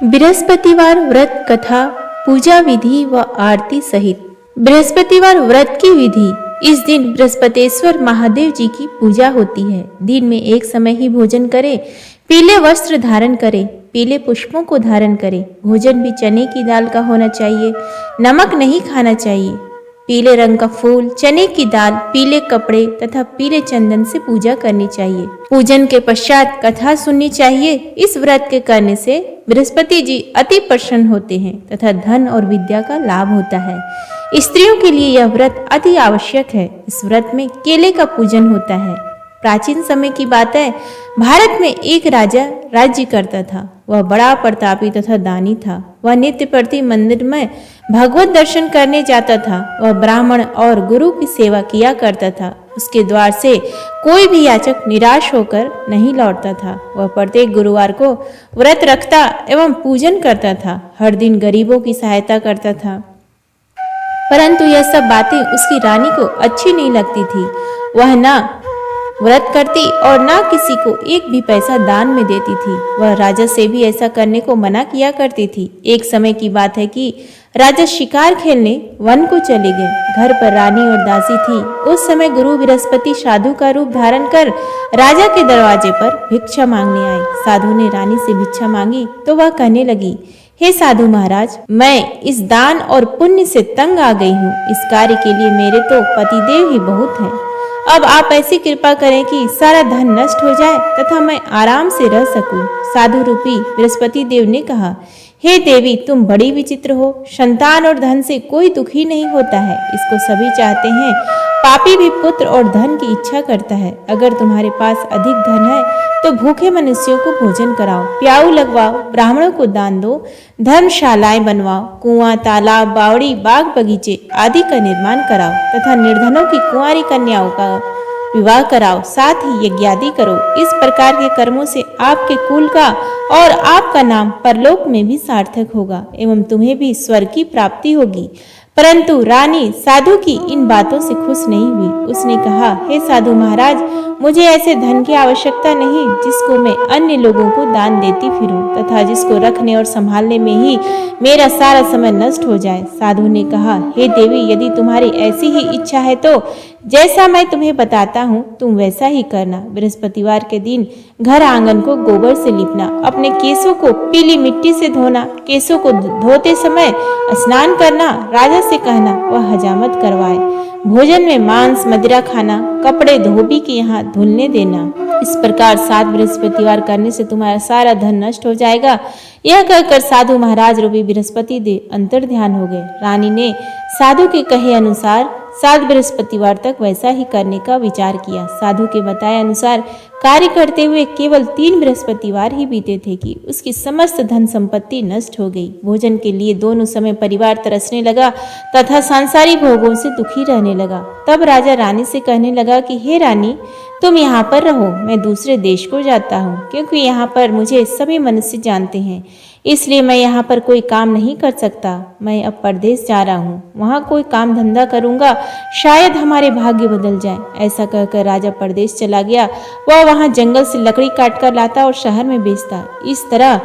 बृहस्पतिवार व्रत कथा, पूजा विधि व आरती सहित। बृहस्पतिवार व्रत की विधि। इस दिन बृहस्पतेश्वर महादेव जी की पूजा होती है। दिन में एक समय ही भोजन करें, पीले वस्त्र धारण करें, पीले पुष्पों को धारण करें। भोजन भी चने की दाल का होना चाहिए, नमक नहीं खाना चाहिए। पीले रंग का फूल, चने की दाल, पीले कपड़े तथा पीले चंदन से पूजा करनी चाहिए। पूजन के पश्चात कथा सुननी चाहिए। इस व्रत के करने से बृहस्पति जी अति प्रसन्न होते हैं तथा धन और विद्या का लाभ होता है। स्त्रियों के लिए यह व्रत अति आवश्यक है। इस व्रत में केले का पूजन होता है। प्राचीन समय की बात है, भारत में एक राजा राज्य करता था। वह बड़ा प्रतापी तथा दानी था। वह नित्य प्रति मंदिर में भगवत दर्शन करने जाता था। वह ब्राह्मण और गुरु की सेवा किया करता था। उसके द्वार से कोई भी याचक निराश होकर नहीं लौटता था। वह प्रत्येक गुरुवार को व्रत रखता एवं पूजन करता था। हर दिन गरीबों की सहायता करता था। परंतु यह सब बातें उसकी रानी को अच्छी नहीं लगती थी। वह न व्रत करती और न किसी को एक भी पैसा दान में देती थी। वह राजा से भी ऐसा करने को मना किया करती थी। एक समय की बात है कि राजा शिकार खेलने वन को चले गए। घर पर रानी और दासी थी। उस समय गुरु बृहस्पति साधु का रूप धारण कर राजा के दरवाजे पर भिक्षा मांगने आए। साधु ने रानी से भिक्षा मांगी तो वह कहने लगी, हे साधु महाराज, मैं इस दान और पुण्य से तंग आ गई हूँ। इस कार्य के लिए मेरे तो पतिदेव ही बहुत हैं। अब आप ऐसी कृपा करें कि सारा धन नष्ट हो जाए तथा मैं आराम से रह सकूं। साधु रूपी बृहस्पति देव ने कहा, हे देवी, तुम बड़ी विचित्र हो। संतान और धन से कोई दुखी नहीं होता है, इसको सभी चाहते हैं। पापी भी पुत्र और धन की इच्छा करता है। अगर तुम्हारे पास अधिक धन है तो भूखे मनुष्यों को भोजन कराओ, प्याऊ लगवाओ, ब्राह्मणों को दान दो, धर्मशालाएं बनवाओ, कुआं, तालाब, बावड़ी, बाग बगीचे आदि का निर्माण कराओ तथा निर्धनों की कुंवारी कन्याओं का विवाह कराओ, साथ ही यज्ञादि करो। इस प्रकार के कर्मों से आपके कुल का और आपका नाम परलोक में भी सार्थक होगा एवं तुम्हें भी स्वर्ग की प्राप्ति होगी। परंतु रानी साधु की इन बातों से खुश नहीं हुई। उसने कहा, हे साधु महाराज, मुझे ऐसे धन की आवश्यकता नहीं जिसको मैं अन्य लोगों को दान देती फिरूं तथा जिसको रखने और संभालने में ही मेरा सारा समय नष्ट हो जाए। साधु ने कहा, हे देवी, यदि तुम्हारी ऐसी ही इच्छा है तो जैसा मैं तुम्हें बताता हूँ तुम वैसा ही करना। बृहस्पतिवार के दिन घर आंगन को गोबर से लिपना, अपने केसों को पीली मिट्टी से धोना, केसों को धोते समय स्नान करना, राजा से कहना वह हजामत करवाए, भोजन में मांस मदिरा खाना, कपड़े धोबी के यहाँ धुलने देना। इस प्रकार 7 बृहस्पतिवार करने से तुम्हारा सारा धन नष्ट हो जाएगा। यह कहकर साधु महाराज रूपी बृहस्पति देव अंतर ध्यान हो गए। रानी ने साधु के कहे अनुसार 7 बृहस्पतिवार तक वैसा ही करने का विचार किया। साधु के बताए अनुसार कार्य करते हुए केवल 3 बृहस्पतिवार ही बीते थे कि उसकी समस्त धन संपत्ति नष्ट हो गई। भोजन के लिए दोनों समय परिवार तरसने लगा तथा सांसारिक भोगों से दुखी रहने लगा। तब राजा रानी से कहने लगा कि हे रानी, तुम यहाँ पर रहो, मैं दूसरे देश को जाता हूँ, क्योंकि यहाँ पर मुझे सभी मनुष्य जानते हैं, इसलिए मैं यहाँ पर कोई काम नहीं कर सकता। मैं अब परदेश जा रहा हूँ, वहाँ कोई काम धंधा करूँगा, शायद हमारे भाग्य बदल जाए। ऐसा कहकर राजा परदेश चला गया। वह वहाँ जंगल से लकड़ी काट कर लाता और शहर में बेचता। इस तरह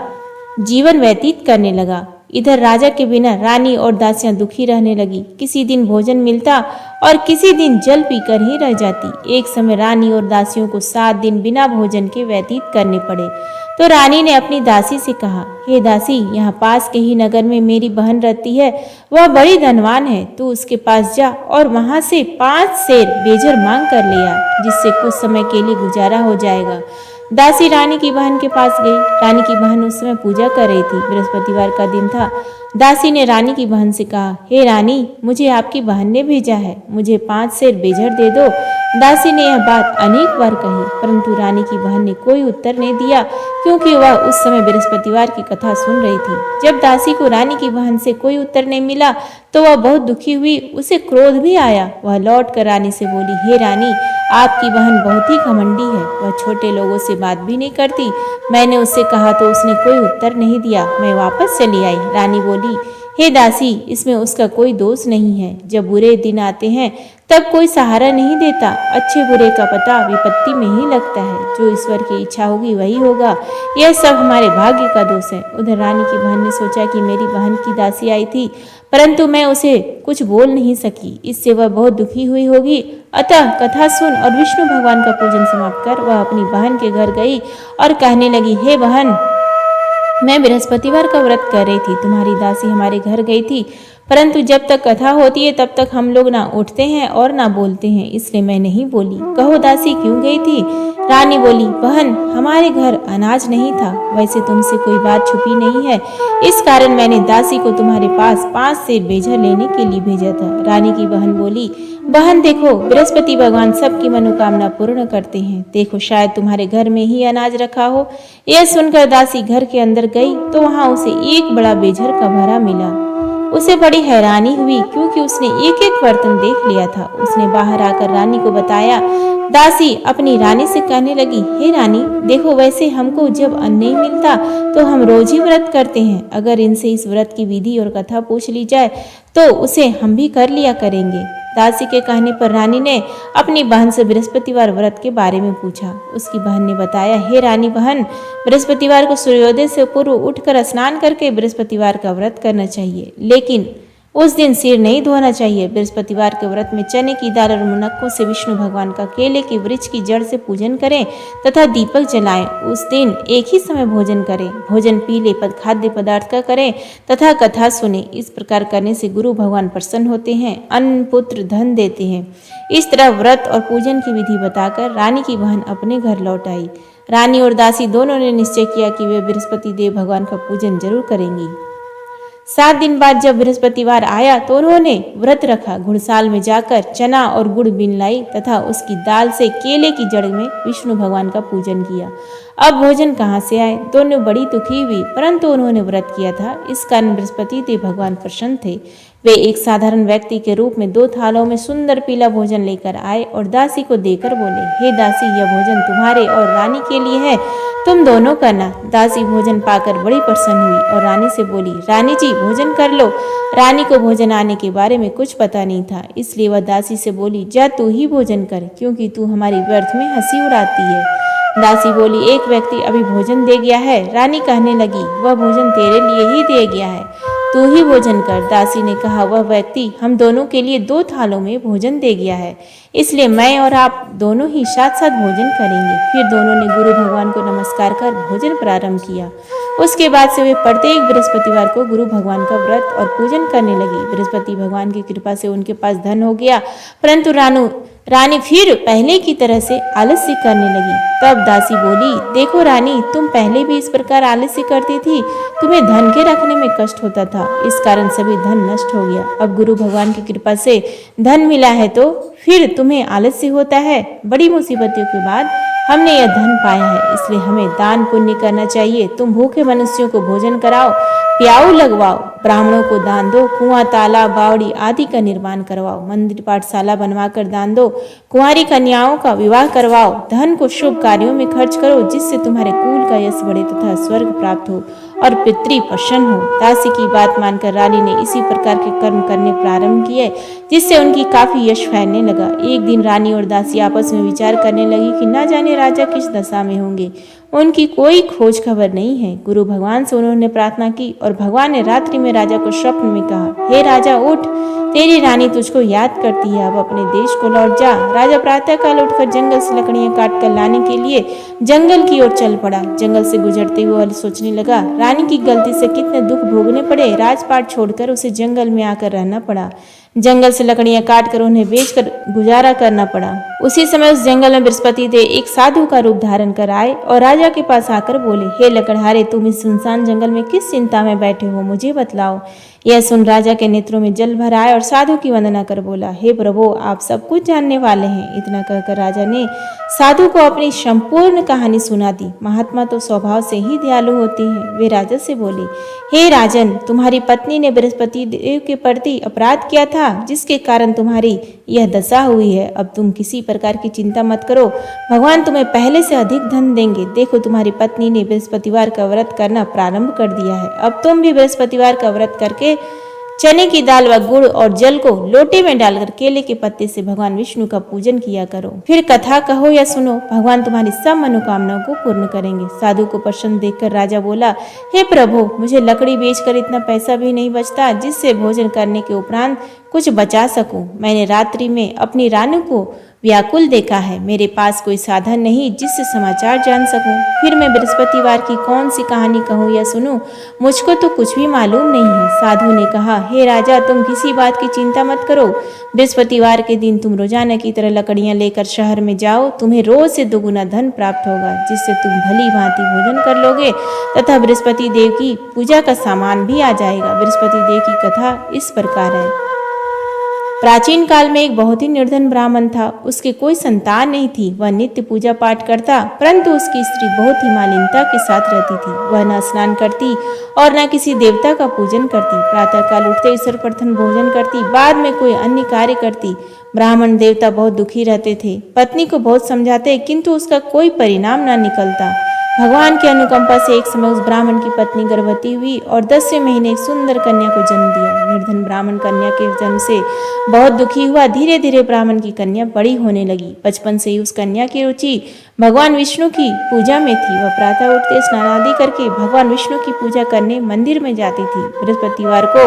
जीवन व्यतीत करने लगा। इधर राजा के बिना रानी और दासियां दुखी रहने लगी। किसी दिन भोजन मिलता और किसी दिन जल पीकर ही रह जाती। एक समय रानी और दासियों को 7 दिन बिना भोजन के व्यतीत करने पड़े। तो रानी ने अपनी दासी से कहा, हे दासी, यहाँ पास के ही नगर में मेरी बहन रहती है। वह बड़ी धनवान है। तू उसके पास जा और वहां से 5 सेर बेजर मांग कर ले आ, जिससे कुछ समय के लिए गुजारा हो जाएगा। दासी रानी की बहन के पास गई। रानी की बहन उस समय पूजा कर रही थी। बृहस्पतिवार का दिन था। दासी ने रानी की बहन से कहा, हे रानी, मुझे आपकी बहन ने भेजा है, मुझे 5 सेर बेजर दे दो। दासी ने यह बात अनेक बार कही, परंतु रानी की बहन ने कोई उत्तर नहीं दिया, क्योंकि वह उस समय बृहस्पतिवार की कथा सुन रही थी। जब दासी को रानी की बहन से कोई उत्तर नहीं मिला तो वह बहुत दुखी हुई। उसे क्रोध भी आया। वह लौट कर रानी से बोली, हे रानी, आपकी बहन बहुत ही घमंडी है। वह छोटे लोगों से बात भी नहीं करती। मैंने उससे कहा तो उसने कोई उत्तर नहीं दिया। मैं वापस चली आई। रानी बोली, हे दासी, इसमें उसका कोई दोष नहीं है। जब बुरे दिन आते हैं तब कोई सहारा नहीं देता। अच्छे बुरे का पता विपत्ति में ही लगता है। जो ईश्वर की इच्छा होगी वही होगा। यह सब हमारे भाग्य का दोष है। उधर रानी की बहन ने सोचा कि मेरी बहन की दासी आई थी, परंतु मैं उसे कुछ बोल नहीं सकी। इससे वह बहुत दुखी हुई होगी। अतः कथा सुन और विष्णु भगवान का पूजन समाप्त कर वह अपनी बहन के घर गई और कहने लगी, हे बहन, मैं बृहस्पतिवार का व्रत कर रही थी। तुम्हारी दासी हमारे घर गई थी, परंतु जब तक कथा होती है तब तक हम लोग ना उठते हैं और ना बोलते हैं, इसलिए मैं नहीं बोली। कहो दासी, क्यों गई थी? रानी बोली, बहन, हमारे घर अनाज नहीं था। वैसे तुमसे कोई बात छुपी नहीं है, इस कारण मैंने दासी को तुम्हारे पास 5 सेर बेजा लेने के लिए भेजा था। रानी की बहन बोली, बहन देखो, बृहस्पति भगवान सबकी मनोकामना पूर्ण करते हैं। देखो, शायद तुम्हारे घर में ही अनाज रखा हो। यह सुनकर दासी घर के अंदर गई तो वहां उसे एक बड़ा बेझर का भरा मिला। उसे बड़ी हैरानी हुई, क्योंकि उसने एक एक बर्तन देख लिया था। उसने बाहर आकर रानी को बताया। दासी अपनी रानी से कहने लगी, हे रानी, देखो, वैसे हमको जब अन्न नहीं मिलता तो हम रोज ही व्रत करते हैं। अगर इनसे इस व्रत की विधि और कथा पूछ ली जाए तो उसे हम भी कर लिया करेंगे। दासी के कहने पर रानी ने अपनी बहन से बृहस्पतिवार व्रत के बारे में पूछा। उसकी बहन ने बताया, हे रानी बहन, बृहस्पतिवार को सूर्योदय से पूर्व उठकर स्नान करके बृहस्पतिवार का व्रत करना चाहिए, लेकिन उस दिन सिर नहीं धोना चाहिए। बृहस्पतिवार के व्रत में चने की दाल और मुनक्कों से विष्णु भगवान का केले के वृक्ष की जड़ से पूजन करें तथा दीपक जलाएं। उस दिन एक ही समय भोजन करें। भोजन पीले खाद्य पदार्थ का करें तथा कथा सुने। इस प्रकार करने से गुरु भगवान प्रसन्न होते हैं, अन्न पुत्र धन देते हैं। इस तरह व्रत और पूजन की विधि बताकर रानी की बहन अपने घर लौट आई। रानी और दासी दोनों ने निश्चय किया कि वे बृहस्पति देव भगवान का पूजन जरूर करेंगी। 7 दिन बाद जब बृहस्पतिवार आया तो उन्होंने व्रत रखा। घुड़साल में जाकर चना और गुड़ बीन लाई तथा उसकी दाल से केले की जड़ में विष्णु भगवान का पूजन किया। अब भोजन कहाँ से आए? दोनों बड़ी दुखी हुई, परंतु उन्होंने व्रत किया था, इस कारण बृहस्पति देव भगवान प्रसन्न थे। वे एक साधारण व्यक्ति के रूप में 2 थालों में सुंदर पीला भोजन लेकर आए और दासी को देकर बोले, हे दासी, यह भोजन तुम्हारे और रानी के लिए है, तुम दोनों करना। दासी भोजन पाकर बड़ी प्रसन्न हुई और रानी से बोली, रानी जी, भोजन कर लो। रानी को भोजन आने के बारे में कुछ पता नहीं था, इसलिए वह दासी से बोली, जा तू ही भोजन कर, क्योंकि तू हमारी व्यर्थ में हंसी उड़ाती है। दासी बोली, एक व्यक्ति अभी भोजन दे गया है। रानी कहने लगी, वह भोजन तेरे लिए ही दे गया है, तू ही भोजन कर। दासी ने कहा, वह व्यक्ति हम दोनों के लिए 2 थालों में भोजन दे गया है, इसलिए मैं और आप दोनों ही साथ साथ भोजन करेंगे। फिर दोनों ने गुरु भगवान को नमस्कार कर भोजन प्रारंभ किया। उसके बाद से वे प्रत्येक बृहस्पतिवार को गुरु भगवान का व्रत और पूजन करने लगी। बृहस्पति भगवान की कृपा से उनके पास धन हो गया, परंतु रानी फिर पहले की तरह से आलस्य करने लगी। तब दासी बोली, देखो रानी, तुम पहले भी इस प्रकार आलस्य करती थी, तुम्हें धन के रखने में कष्ट होता था, इस कारण सभी धन नष्ट हो गया। अब गुरु भगवान की कृपा से धन मिला है तो फिर तुम्हें आलस्य होता है। बड़ी मुसीबतों के बाद हमने यह धन पाया है, इसलिए हमें दान पुण्य करना चाहिए। तुम भूखे मनुष्यों को भोजन कराओ, प्याऊ लगवाओ, ब्राह्मणों को दान दो, कुआं, तालाब, बावड़ी आदि का निर्माण करवाओ, मंदिर पाठशाला बनवाकर दान दो, कुंवारी कन्याओं का विवाह करवाओ। धन को शुभ कार्यों में खर्च करो, जिससे तुम्हारे कुल का यश बढ़े तथा स्वर्ग प्राप्त हो और पितृ प्रसन्न हो। दासी की बात मानकर रानी ने इसी प्रकार के कर्म करने प्रारंभ किए, जिससे उनकी काफी यश फैलने लगा। एक दिन रानी और दासी आपस में विचार करने लगी कि न जाने राजा किस दशा में होंगे, उनकी कोई खोज खबर नहीं है। गुरु भगवान से उन्होंने प्रार्थना की और भगवान ने रात्रि में राजा को स्वप्न में कहा, हे राजा, उठ, तेरी रानी तुझको याद करती है, अब अपने देश को लौट जा। राजा प्रातःकाल उठकर जंगल से लकड़ियां काट कर लाने के लिए जंगल की ओर चल पड़ा। जंगल से गुजरते हुए सोचने लगा, रानी की गलती से कितने दुख भोगने पड़े, राजपाट छोड़कर उसे जंगल में आकर रहना पड़ा। जंगल से लकड़ियां काट कर उन्हें बेचकर गुजारा करना पड़ा। उसी समय उस जंगल में बृहस्पति देव एक साधु का रूप धारण कर आए और राजा के पास आकर बोले, हे लकड़हारे, तुम इस सुनसान जंगल में किस चिंता में बैठे हो, मुझे बतलाओ। यह सुन राजा के नेत्रों में जल भर आए और साधु की वंदना कर बोला, हे प्रभु, आप सब कुछ जानने वाले हैं। इतना कहकर राजा ने साधु को अपनी संपूर्ण कहानी सुना दी। महात्मा तो स्वभाव से ही दयालु होते हैं। वे राजा से बोले, हे राजन, तुम्हारी पत्नी ने बृहस्पति देव के प्रति अपराध किया था, था जिसके कारण तुम्हारी यह दशा हुई है। अब तुम किसी प्रकार की चिंता मत करो, भगवान तुम्हें पहले से अधिक धन देंगे। देखो तुम्हारी पत्नी ने बृहस्पतिवार का व्रत करना प्रारंभ कर दिया है। अब तुम भी बृहस्पतिवार का व्रत करके चने की दाल व गुड़ और जल को लोटे में डालकर केले के पत्ते से भगवान विष्णु का पूजन किया करो। फिर कथा कहो या सुनो, भगवान तुम्हारी सब मनोकामनाओं को पूर्ण करेंगे। साधु को प्रसन्न देखकर राजा बोला, हे प्रभु, मुझे लकड़ी बेचकर इतना पैसा भी नहीं बचता जिससे भोजन करने के उपरांत कुछ बचा सकूं। मैंने रात्रि में अपनी रानी को व्याकुल देखा है। मेरे पास कोई साधन नहीं जिससे समाचार जान सकूं। फिर मैं बृहस्पतिवार की कौन सी कहानी कहूँ या सुनूं? मुझको तो कुछ भी मालूम नहीं है। साधु ने कहा, हे राजा, तुम किसी बात की चिंता मत करो। बृहस्पतिवार के दिन तुम रोजाना की तरह लकड़ियां लेकर शहर में जाओ। तुम्हें रोज से दोगुना धन प्राप्त होगा जिससे तुम भली भांति भोजन कर लोगे तथा बृहस्पति देव की पूजा का सामान भी आ जाएगा। बृहस्पति देव की कथा इस प्रकार है। प्राचीन काल में एक बहुत ही निर्धन ब्राह्मण था। उसके कोई संतान नहीं थी। वह नित्य पूजा पाठ करता, परंतु उसकी स्त्री बहुत ही मालिनता के साथ रहती थी। वह न स्नान करती और न किसी देवता का पूजन करती। प्रातःकाल उठते सर्वप्रथम भोजन करती, बाद में कोई अन्य कार्य करती। ब्राह्मण देवता बहुत दुखी रहते थे। पत्नी को बहुत समझाते किंतु उसका कोई परिणाम न निकलता। भगवान की अनुकंपा से एक समय उस ब्राह्मण की पत्नी गर्भवती हुई और 10वें महीने एक सुंदर कन्या को जन्म दिया। निर्धन ब्राह्मण कन्या के जन्म से बहुत दुखी हुआ। धीरे धीरे ब्राह्मण की कन्या बड़ी होने लगी। बचपन से ही उस कन्या की रुचि भगवान विष्णु की पूजा में थी। वह प्रातः उठते स्नान आदि करके भगवान विष्णु की पूजा करने मंदिर में जाती थी। बृहस्पतिवार को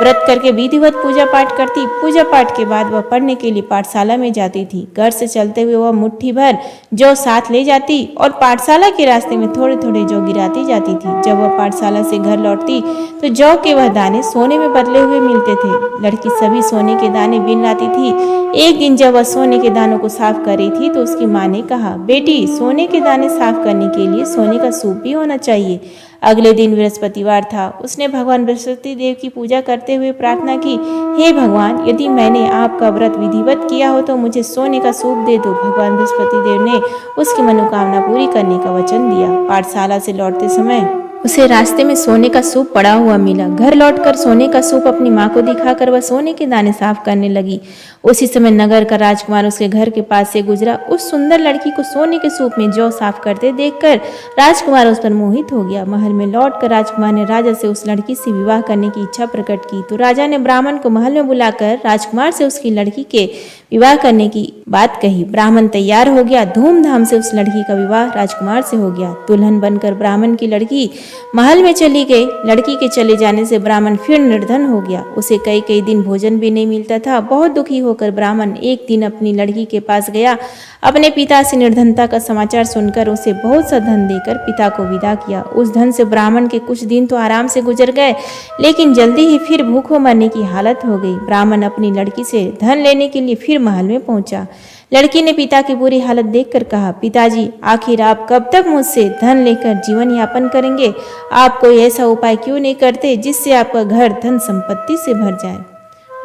व्रत करके विधिवत पूजा पाठ करती। पूजा पाठ के बाद वह पढ़ने के लिए पाठशाला में जाती थी। घर से चलते हुए वह मुट्ठी भर जौ साथ ले जाती और पाठशाला के रास्ते में थोड़े थोड़े जौ गिराती जाती थी। जब वह पाठशाला से घर लौटती तो जौ के वह दाने सोने में बदले हुए मिलते थे। लड़की सभी सोने के दाने बीन लाती थी। एक दिन जब वह सोने के दानों को साफ कर रही थी तो उसकी माँ ने कहा, बेटी, सोने के दाने साफ करने के लिए सोने का सूप भी होना चाहिए। अगले दिन बृहस्पतिवार था। उसने भगवान बृहस्पति देव की पूजा करते हुए प्रार्थना की, हे भगवान, यदि मैंने आपका व्रत विधिवत किया हो तो मुझे सोने का सूप दे दो। भगवान बृहस्पति देव ने उसकी मनोकामना पूरी करने का वचन दिया। पाठशाला से लौटते समय उसे रास्ते में सोने का सूप पड़ा हुआ मिला। घर लौटकर सोने का सूप अपनी माँ को दिखाकर वह सोने के दाने साफ करने लगी। उसी समय नगर का राजकुमार उसके घर के पास से गुजरा। उस सुंदर लड़की को सोने के सूप में जौ साफ करते देखकर राजकुमार उस पर मोहित हो गया। महल में लौटकर राजकुमार ने राजा से उस लड़की से विवाह करने की इच्छा प्रकट की। तो राजा ने ब्राह्मण को महल में बुलाकर राजकुमार से उसकी लड़की के विवाह करने की बात कही। ब्राह्मण तैयार हो गया। धूमधाम से उस लड़की का विवाह राजकुमार से हो गया। दुल्हन बनकर ब्राह्मण की लड़की महल में चली गई। लड़की के चले जाने से ब्राह्मण फिर निर्धन हो गया। उसे कई कई दिन भोजन भी नहीं मिलता था। बहुत दुखी होकर ब्राह्मण एक दिन अपनी लड़की के पास गया। अपने पिता से निर्धनता का समाचार सुनकर उसे बहुत सा धन देकर पिता को विदा किया। उस धन से ब्राह्मण के कुछ दिन तो आराम से गुजर गए, लेकिन जल्दी ही फिर भूखों मरने की हालत हो गई। ब्राह्मण अपनी लड़की से धन लेने के लिए फिर महल में पहुंचा। लड़की ने पिता की बुरी हालत देखकर कहा, पिताजी, आखिर आप कब तक मुझसे धन लेकर जीवन यापन करेंगे? आप कोई ऐसा उपाय क्यों नहीं करते जिससे आपका घर धन संपत्ति से भर जाए?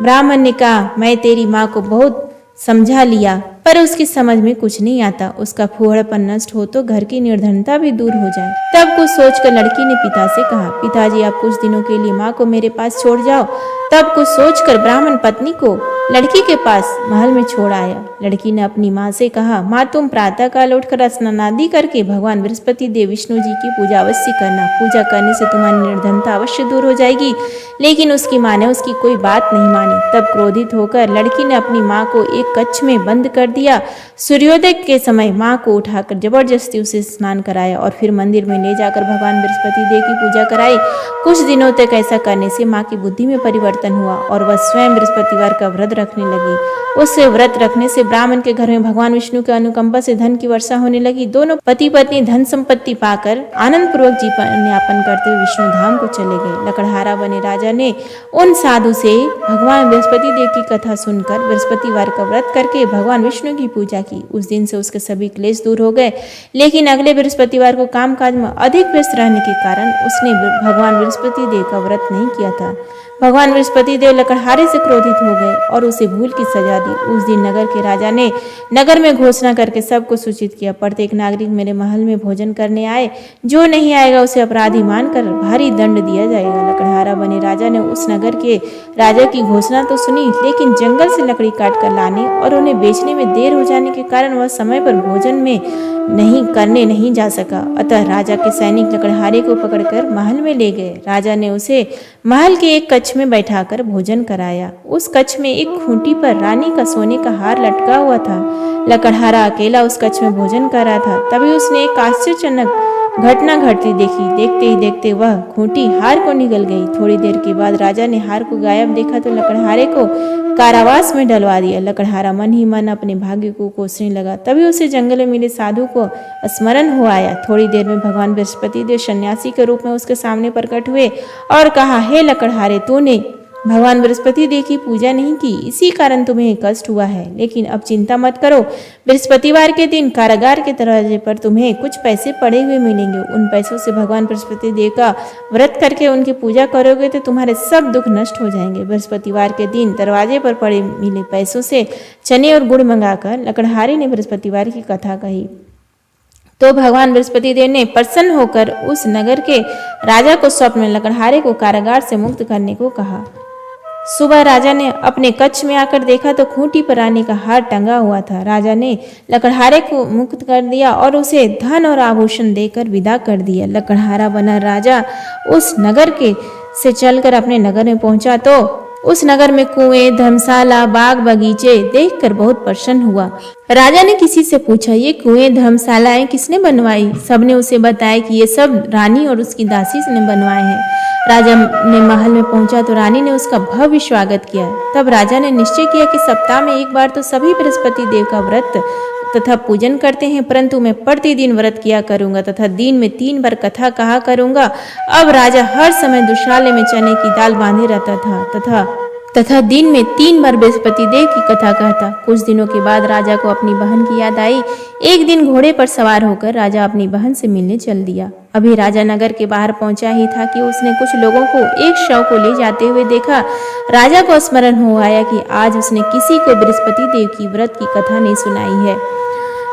ब्राह्मण ने कहा, मैं तेरी माँ को बहुत समझा लिया, पर उसकी समझ में कुछ नहीं आता। उसका फूहड़पन नष्ट हो तो घर की निर्धनता भी दूर हो जाए। तब कुछ सोचकर लड़की ने पिता से कहा, पिताजी, आप कुछ दिनों के लिए माँ को मेरे पास छोड़ जाओ। तब कुछ सोचकर ब्राह्मण पत्नी को लड़की के पास महल में छोड़ आया। लड़की ने अपनी माँ से कहा, माँ, तुम प्रातः काल उठकर स्नान आदि करके भगवान बृहस्पति देव विष्णु जी की पूजा अवश्य करना। पूजा करने से तुम्हारी निर्धनता अवश्य दूर हो जाएगी। लेकिन उसकी माँ ने उसकी कोई बात नहीं मानी। तब क्रोधित होकर लड़की ने अपनी माँ को एक कक्ष में बंद कर दिया। सूर्योदय के समय माँ को उठाकर जबरदस्ती उसे स्नान कराया और फिर मंदिर में ले जाकर भगवान बृहस्पति देव की पूजा कराई। कुछ दिनों तक ऐसा करने से माँ की बुद्धि में परिवर्तन हुआ और वह स्वयं बृहस्पतिवार का व्रत रखने लगी। उससे व्रत रखने से ब्राह्मण के घर में भगवान विष्णु के अनुकंपा से धन की वर्षा होने लगी। दोनों पति पत्नी धन संपत्ति पाकर आनंद पूर्वक जीवन यापन करते हुए विष्णु धाम को चले गए। लकड़हारा बने राजा ने उन साधु से भगवान बृहस्पति देव की कथा सुनकर बृहस्पतिवार का व्रत करके भगवान विष्णु की पूजा की। उस दिन से उसके सभी क्लेश दूर हो गए। लेकिन अगले बृहस्पतिवार को कामकाज में अधिक व्यस्त रहने के कारण उसने भगवान बृहस्पति देव का व्रत नहीं किया था। भगवान बृहस्पति देव लकड़हारे से क्रोधित हो गए और उसे भूल की सजा दी। उस दिन नगर के राजा ने नगर में घोषणा करके सबको सूचित किया, प्रत्येक नागरिक मेरे महल में भोजन करने आए, जो नहीं आएगा उसे अपराधी मानकर भारी दंड दिया जाएगा। लकड़हारे लकड़हारा बने राजा ने उस नगर के राजा की घोषणा तो सुनी, लेकिन जंगल से लकड़ी काट कर लाने और उन्हें बेचने में देर हो जाने के कारण वह समय पर भोजन में नहीं जा सका। अतः राजा के सैनिक लकड़हारे को पकड़कर महल में ले गए। राजा ने उसे महल के एक कक्ष में बैठाकर भोजन कराया। उस कक्ष में एक खूंटी पर रानी का सोने का हार लटका हुआ था। लकड़हारा अकेला उस कक्ष में भोजन कर रहा था। तभी उसने एक आश्चर्यजनक घटना घटती देखी। देखते ही देखते वह खूंटी हार को निगल गई। थोड़ी देर के बाद राजा ने हार को गायब देखा तो लकड़हारे को कारावास में डलवा दिया। लकड़हारा मन ही मन अपने भाग्य को कोसने लगा। तभी उसे जंगल में मिले साधु को स्मरण हो आया। थोड़ी देर में भगवान बृहस्पति देव सन्यासी के रूप में उसके सामने प्रकट हुए और कहा, हे लकड़हारे, तूने भगवान बृहस्पति देव की पूजा नहीं की, इसी कारण तुम्हें कष्ट हुआ है। लेकिन अब चिंता मत करो, बृहस्पतिवार के दिन कारागार के दरवाजे पर तुम्हें कुछ पैसे पड़े हुए मिलेंगे। उन पैसों से भगवान बृहस्पति देव का व्रत करके उनकी पूजा करोगे तो तुम्हारे सब दुख नष्ट हो जाएंगे। बृहस्पतिवार के दिन दरवाजे पर पड़े मिले पैसों से चने और गुड़ मंगाकर लकड़हारे ने बृहस्पतिवार की कथा कही। तो भगवान बृहस्पति देव ने प्रसन्न होकर उस नगर के राजा को स्वप्न में लकड़हारे को कारागार से मुक्त करने को कहा। सुबह राजा ने अपने कक्ष में आकर देखा तो खूंटी पर रानी का हार टंगा हुआ था। राजा ने लकड़हारे को मुक्त कर दिया और उसे धन और आभूषण देकर विदा कर दिया। लकड़हारा बना राजा उस नगर के से चलकर अपने नगर में पहुंचा तो उस नगर में कुएं, धर्मशाला, बाग बगीचे देखकर बहुत प्रसन्न हुआ। राजा ने किसी से पूछा, ये कुएं, धर्मशालाएं किसने बनवाई? सबने उसे बताया कि ये सब रानी और उसकी दासी ने बनवाए हैं। राजा ने महल में पहुंचा तो रानी ने उसका भव्य स्वागत किया। तब राजा ने निश्चय किया कि सप्ताह में एक बार तो सभी बृहस्पति देव का व्रत तथा पूजन करते हैं, परंतु मैं प्रतिदिन व्रत किया करूंगा तथा दिन में 3 बार कथा कहा करूंगा। अब राजा हर समय दुशाले में चने की दाल बांधे रहता था तथा दिन में 3 बार बृहस्पति देव की कथा कहता। कुछ दिनों के बाद राजा को अपनी बहन की याद आई। एक दिन घोड़े पर सवार होकर राजा अपनी बहन से मिलने चल दिया। अभी राजा नगर के बाहर पहुंचा ही था कि उसने कुछ लोगों को एक शव को ले जाते हुए देखा। राजा को स्मरण हो आया कि आज उसने किसी को बृहस्पति देव की व्रत की कथा नहीं सुनाई है।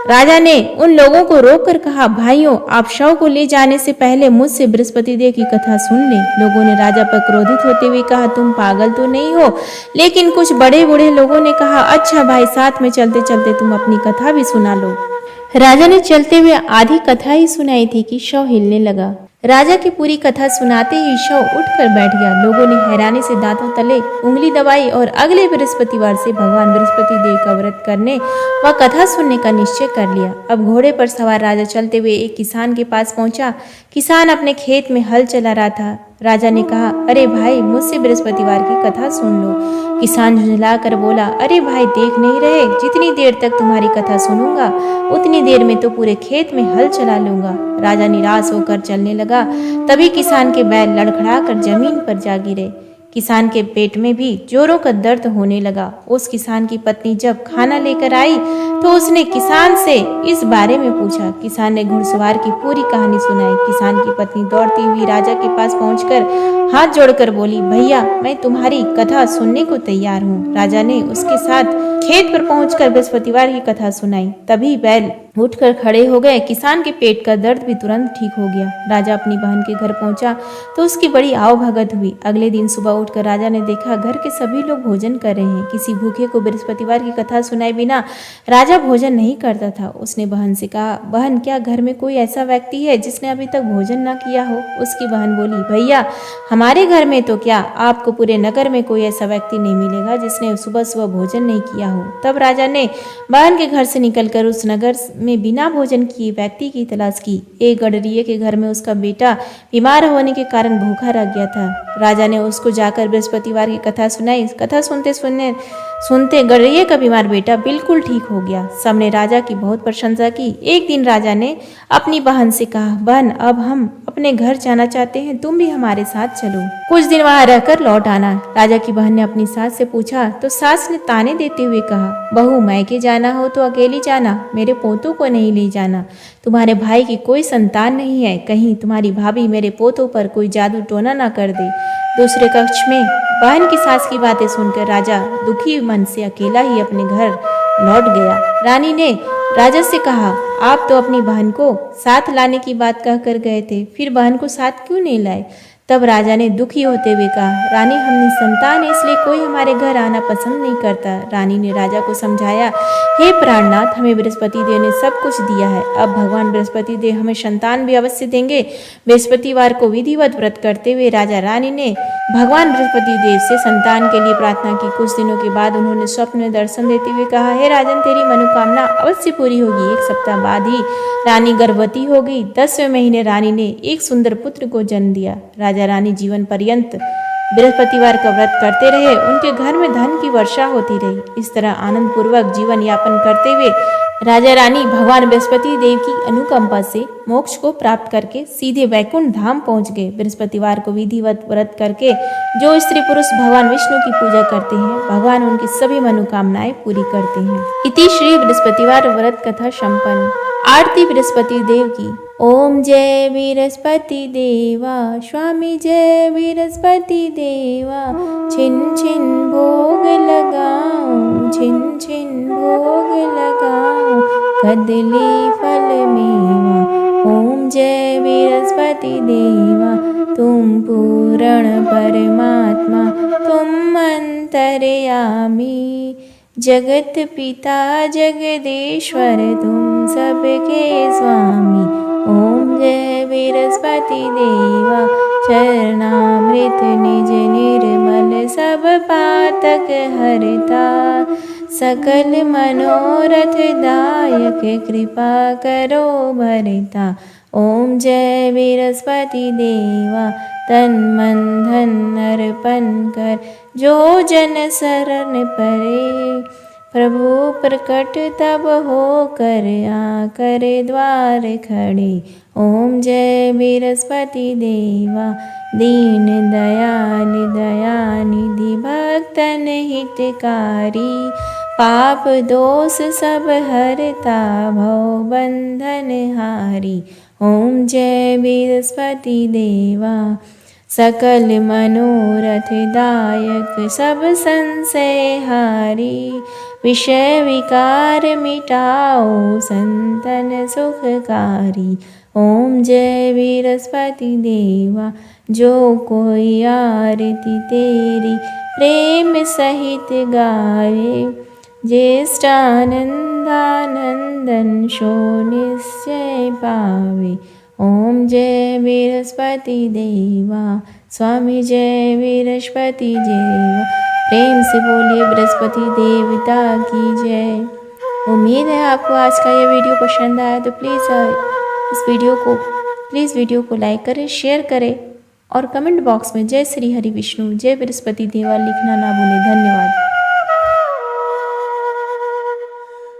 राजा ने उन लोगों को रोककर कहा, भाइयों, आप शव को ले जाने से पहले मुझसे बृहस्पति देव की कथा सुन लें। लोगों ने राजा पर क्रोधित होते हुए कहा, तुम पागल तो नहीं हो? लेकिन कुछ बड़े बूढ़े लोगों ने कहा, अच्छा भाई, साथ में चलते चलते तुम अपनी कथा भी सुना लो। राजा ने चलते हुए आधी कथा ही सुनाई थी कि शव हिलने लगा। राजा की पूरी कथा सुनाते ही शव उठकर बैठ गया। लोगों ने हैरानी से दांतों तले उंगली दबाई और अगले बृहस्पतिवार से भगवान बृहस्पति देव का व्रत करने व कथा सुनने का निश्चय कर लिया। अब घोड़े पर सवार राजा चलते हुए एक किसान के पास पहुंचा। किसान अपने खेत में हल चला रहा था। राजा ने कहा, अरे भाई, मुझसे बृहस्पतिवार की कथा सुन लो। किसान झुंझला कर बोला, अरे भाई, देख नहीं रहे, जितनी देर तक तुम्हारी कथा सुनूंगा उतनी देर में तो पूरे खेत में हल चला लूंगा। राजा निराश होकर चलने लगा। तभी किसान के बैल लड़खड़ाकर जमीन पर जा गिरे। किसान के पेट में भी जोरों का दर्द होने लगा। उस किसान की पत्नी जब खाना लेकर आई तो उसने किसान से इस बारे में पूछा। किसान ने घुड़सवार की पूरी कहानी सुनाई। किसान की पत्नी दौड़ती हुई राजा के पास पहुंचकर हाथ जोड़कर बोली, भैया, मैं तुम्हारी कथा सुनने को तैयार हूँ। राजा ने उसके साथ खेत पर पहुंचकर बृहस्पतिवार की कथा सुनाई। तभी बैल उठकर खड़े हो गए। किसान के पेट का दर्द भी तुरंत ठीक हो गया। राजा अपनी बहन के घर पहुंचा तो उसकी बड़ी आवभगत हुई। अगले दिन सुबह उठकर राजा ने देखा घर के सभी लोग भोजन कर रहे हैं। किसी भूखे को बृहस्पतिवार की कथा सुनाए बिना राजा भोजन नहीं करता था। उसने बहन से कहा, बहन, क्या घर में कोई ऐसा व्यक्ति है जिसने अभी तक भोजन न किया हो? उसकी बहन बोली, भैया, हमारे घर में तो क्या, आपको पूरे नगर में कोई ऐसा व्यक्ति नहीं मिलेगा जिसने सुबह सुबह भोजन नहीं किया हो। तब राजा ने बहन के घर से निकलकर उस नगर में बिना भोजन किए व्यक्ति की तलाश की। एक गडरिये के घर में उसका बेटा बीमार होने के कारण भूखा रह गया था। राजा ने उसको जाकर बृहस्पतिवार की कथा सुनाई। कथा सुनते गडरिये का बीमार बेटा बिल्कुल ठीक हो गया। सबने राजा की बहुत प्रशंसा की। एक दिन राजा ने अपनी बहन से कहा, बहन, अब हम अपने घर जाना चाहते हैं, तुम भी हमारे साथ चलो, कुछ दिन वहां रहकर लौट आना। राजा की बहन ने अपनी सास से पूछा तो सास ने ताने देते हुए कहा, बहू, मैके जाना हो तो अकेली जाना, मेरे पोतों को नहीं ले जाना। तुम्हारे भाई की कोई संतान नहीं है, कहीं तुम्हारी भाभी मेरे पोतों पर कोई जादू टोना ना कर दे। दूसरे कक्ष में बहन की सास की बातें सुनकर राजा दुखी मन से अकेला ही अपने घर लौट गया। रानी ने राजा से कहा, आप तो अपनी बहन को साथ लाने की बात कहकर गए थे, फिर बहन को साथ क्यों नहीं लाए? तब राजा ने दुखी होते हुए कहा, रानी हम निसंतान है, इसलिए कोई हमारे घर आना पसंद नहीं करता। रानी ने राजा को समझाया, हे प्राणनाथ, हमें बृहस्पति देव ने सब कुछ दिया है, अब भगवान बृहस्पति देव हमें संतान भी अवश्य देंगे। बृहस्पतिवार को विधिवत व्रत करते हुए राजा रानी ने भगवान बृहस्पति देव से संतान के लिए प्रार्थना की। कुछ दिनों के बाद उन्होंने स्वप्न में दर्शन देते हुए कहा, हे राजन, तेरी मनोकामना अवश्य पूरी होगी। एक सप्ताह बाद ही रानी गर्भवती हो गई। 10वें महीने रानी ने एक सुंदर पुत्र को जन्म दिया। राजा रानी जीवन पर्यंत बृहस्पतिवार का व्रत करते रहे। उनके घर में धन की वर्षा होती रही। इस तरह आनंद पूर्वक जीवन यापन करते हुए राजा रानी भगवान बृहस्पति देव की अनुकंपा से मोक्ष को प्राप्त करके सीधे वैकुंठ धाम पहुंच गए। बृहस्पतिवार को विधिवत व्रत करके जो स्त्री पुरुष भगवान विष्णु की पूजा करते हैं, भगवान उनकी सभी मनोकामनाएं पूरी करते हैं। इति श्री बृहस्पतिवार व्रत कथा संपन्न। आरती बृहस्पति देव की। ओम जय बृहस्पति देवा, स्वामी जय बृहस्पति देवा। छिन छिन भोग लगाऊं, छिन छिन भोग लगाऊं, कदली फल मेवा। ओम जय बृहस्पति देवा, तुम पूर्ण परमात्मा, तुम अंतर्यामी, जगत पिता जगदीश्वर, तुम सबके स्वामी। ओम जय बृहस्पति देवा, चरणामृत निज निर्मल, सब पातक हरता, सकल मनोरथ दायक, कृपा करो भरता। ओम जय बृहस्पति देवा, तन मन धन अर्पण कर, जो जन शरण परे, प्रभु प्रकट तब हो कर, आकर द्वार खड़े। ओम जय बृहस्पति देवा, दीन दयाल दयानिधि, भक्तन हितकारी, पाप दोष सब हरता, भव बंधन हारी। ओम जय बृहस्पति देवा, सकल मनोरथ दायक, सब संशय हारी, विषय विकार मिटाओ, संतन सुखकारी। ओम जय बृहस्पति देवा, जो कोई आरती तेरी प्रेम सहित गावे, ज्येष्ठानंदानंदन शो निश्चय पावे। ओम जय बृहस्पति देवा, स्वामी जय बृहस्पति देवा। प्रेम से बोलिए बृहस्पति देवता की जय। उम्मीद है आपको आज का ये वीडियो पसंद आया, तो प्लीज़ वीडियो को लाइक करें, शेयर करें और कमेंट बॉक्स में जय श्री हरि विष्णु, जय बृहस्पति देवा लिखना ना भूलें। धन्यवाद।